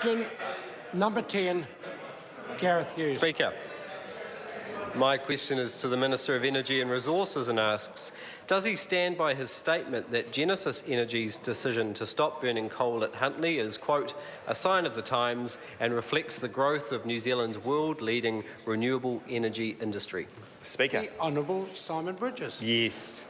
Question number 10, Gareth Hughes. Speaker, my question is to the Minister of Energy and Resources and asks, does he stand by his statement that Genesis Energy's decision to stop burning coal at Huntly is, quote, a sign of the times and reflects the growth of New Zealand's world-leading renewable energy industry? Speaker. The Honourable Simon Bridges. Yes.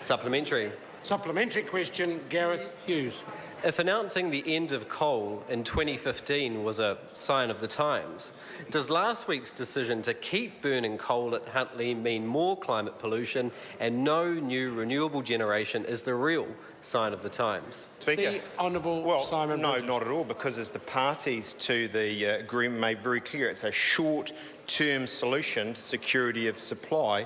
Supplementary. Supplementary question, Gareth Hughes. If announcing the end of coal in 2015 was a sign of the times, does last week's decision to keep burning coal at Huntly mean more climate pollution and no new renewable generation is the real sign of the times? Speaker. The Honourable Simon Bridges. No, not at all, because as the parties to the agreement made very clear, it's a short-term solution to security of supply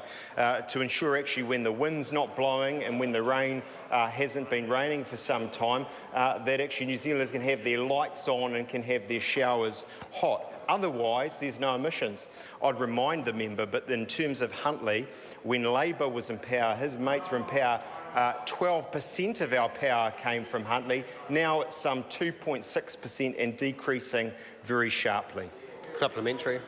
to ensure actually when the wind's not blowing and when the rain hasn't been raining for some time, that actually New Zealanders can have their lights on and can have their showers hot. Otherwise, there's no emissions. I'd remind the member, but in terms of Huntly, when Labor was in power, his mates were in power, 12% of our power came from Huntly. Now it's some 2.6% and decreasing very sharply. Supplementary.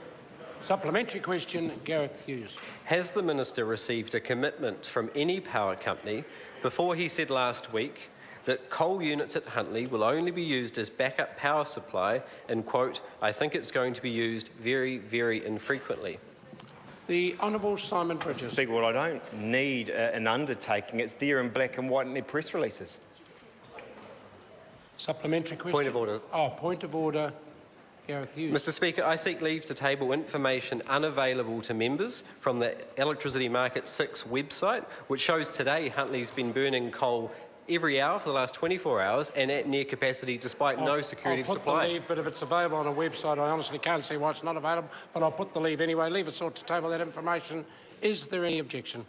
Supplementary question, Gareth Hughes. Has the Minister received a commitment from any power company before he said last week that coal units at Huntly will only be used as backup power supply and, quote, I think it's going to be used very, very infrequently? The Honourable Simon Bridges. Speaker, well, I don't need an undertaking. It's there in black and white in their press releases. Supplementary question. Point of order. Oh, point of order. Gareth Hughes. Mr Speaker, I seek leave to table information unavailable to members from the Electricity Market 6 website, which shows today Huntly's been burning coal every hour for the last 24 hours and at near capacity despite no security of supply. I'll put the leave, but if it's available on a website, I honestly can't see why it's not available, but I'll put the leave anyway. Leave it sought to table that information. Is there any objection?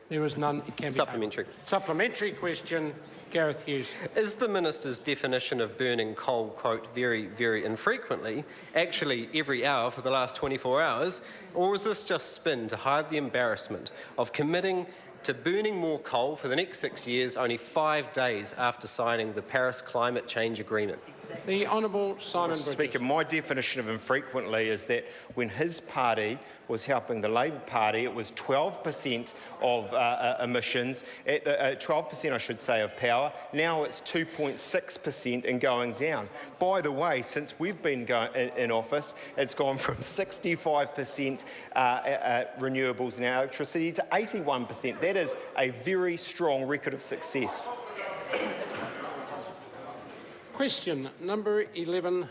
There is none. It can be Supplementary. tabled. Supplementary question, Gareth Hughes. Is the Minister's definition of burning coal, quote, very, very infrequently, actually every hour for the last 24 hours, or is this just spin to hide the embarrassment of committing to burning more coal for the next 6 years, only 5 days after signing the Paris Climate Change Agreement? The Honourable Simon Bridges. Speaker, my definition of infrequently is that when his party was helping the Labor Party, it was 12% of emissions, 12% I should say of power. Now it's 2.6% and going down. By the way, since we've been in office, it's gone from 65% renewables in our electricity to 81%. That is a very strong record of success. Question number 11.